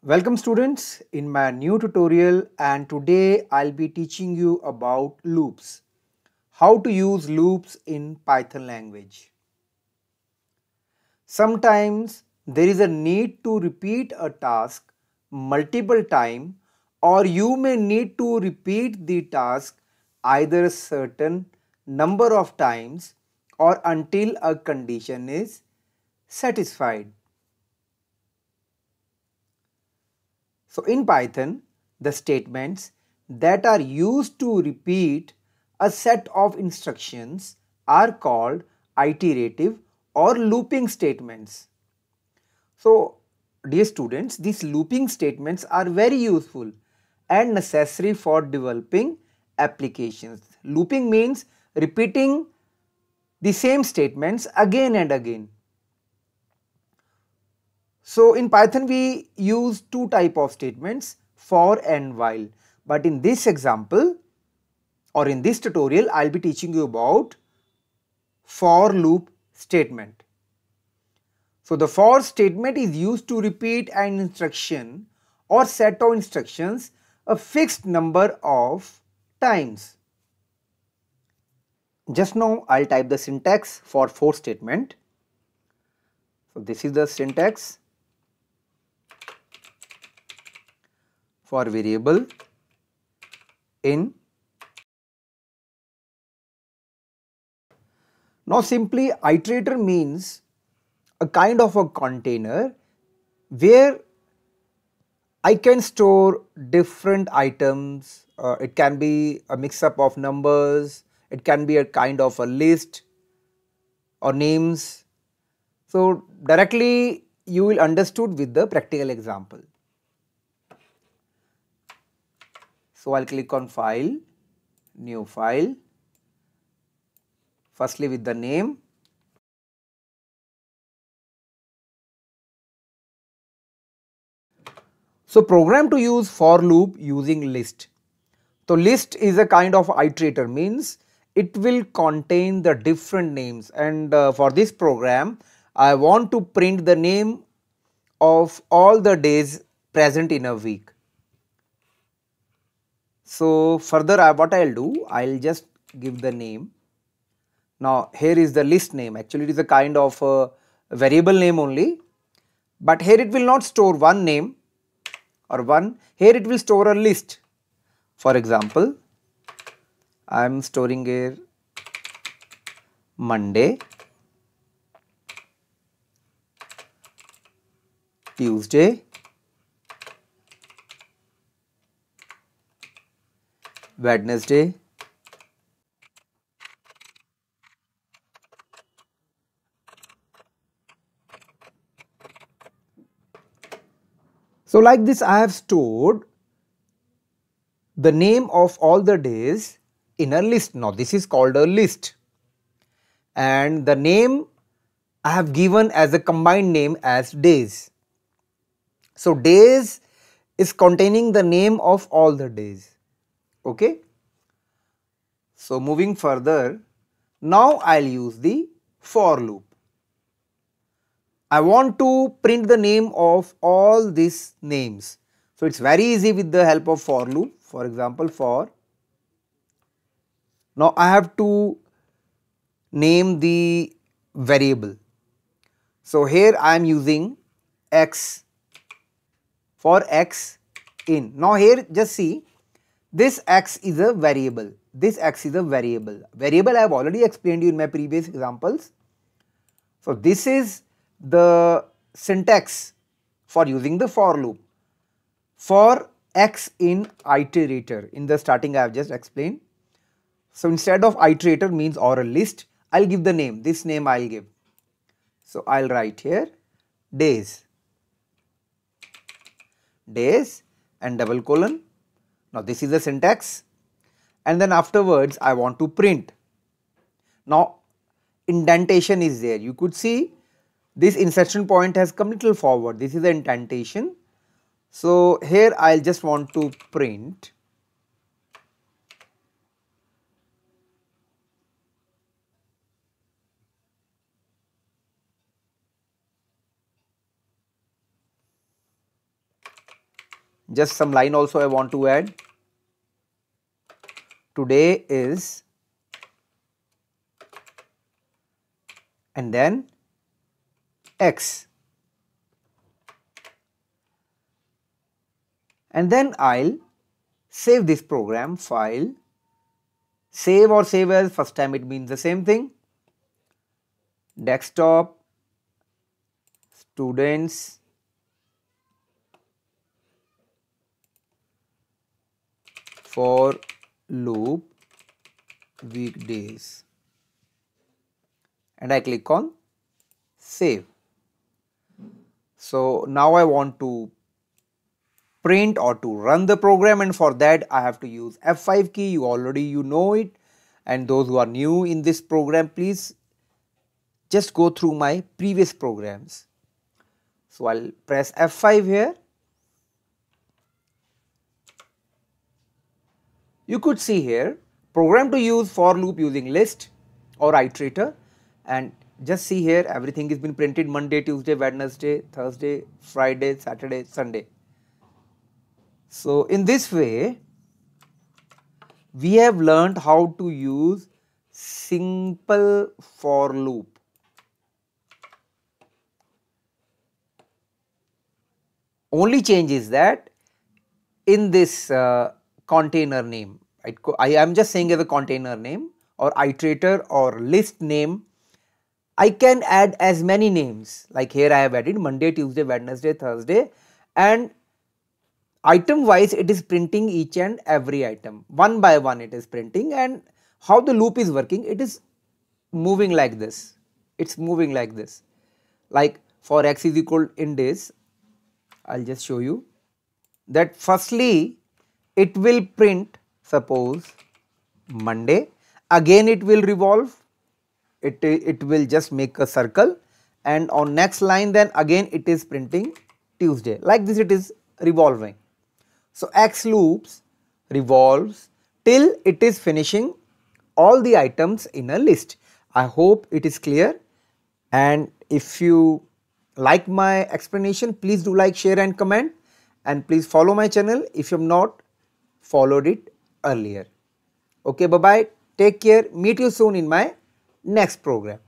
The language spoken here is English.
Welcome students in my new tutorial, and today I'll be teaching you about loops. How to use loops in Python language. Sometimes there is a need to repeat a task multiple times, or you may need to repeat the task either a certain number of times or until a condition is satisfied. So in Python, the statements that are used to repeat a set of instructions are called iterative or looping statements. So dear students, these looping statements are very useful and necessary for developing applications. Looping means repeating the same statements again and again. So in Python we use two type of statements, for and while. But in this example or in this tutorial I'll be teaching you about for loop statement. So the for statement is used to repeat an instruction or set of instructions a fixed number of times. Just now I'll type the syntax for statement. So this is the syntax for variable in. Now simply iterator means a kind of a container where I can store different items. It can be a mix up of numbers, it can be a kind of a list or names. So directly you will understood with the practical example. So I'll click on file, new file, firstly with the name. So program to use for loop using list. So list is a kind of iterator, means it will contain the different names, and for this program I want to print the name of all the days present in a week. So further what I will do, I will just give the name. Now here is the list name, actually it is a kind of a variable name only, but here it will not store one name or one, here it will store a list. For example, I am storing here Monday, Tuesday, Wednesday, so like this I have stored the name of all the days in a list. Now this is called a list, and the name I have given as a combined name as days. So days is containing the name of all the days. Okay. So moving further, now I'll use the for loop. I want to print the name of all these names. So it's very easy with the help of for loop. For example, for, now I have to name the variable. So here I am using x for x in. Now here just see, this x is a variable, this x is a variable. Variable I have already explained you in my previous examples. So this is the syntax for using the for loop. For x in iterator, in the starting I have just explained. So instead of iterator means or a list, I will give the name, this name I will give. So I will write here days, days and double colon. Now this is the syntax, and then afterwards I want to print. Now indentation is there, you could see this insertion point has come little forward, this is the indentation. So here I will just want to print Just some line also I want to add. Today is, and then X, and then I'll save this program file. Save or save as, first time it means the same thing. Desktop, students, for loop weekdays, and I click on save. So now I want to print or to run the program, and for that I have to use F5 key. You know it, and those who are new in this program, please just go through my previous programs. So I'll press F5 here. You could see here program to use for loop using list or iterator, and just see here everything has been printed: Monday, Tuesday, Wednesday, Thursday, Friday, Saturday, Sunday. So in this way we have learned how to use simple for loop. Only change is that in this container name, I am just saying as a container name or iterator or list name, I can add as many names. Like here I have added Monday, Tuesday, Wednesday, Thursday, and item wise it is printing each and every item. One by one it is printing, and how the loop is working, it is moving like this. It's moving like this. Like for x is equal in days, I'll just show you that firstly it will print, suppose Monday, again it will revolve, it will just make a circle, and on next line then again it is printing Tuesday. Like this it is revolving. So X loops revolves till it is finishing all the items in a list. I hope it is clear, and if you like my explanation, please do like, share and comment, and please follow my channel if you have not followed it earlier. Okay, bye bye, take care, meet you soon in my next program.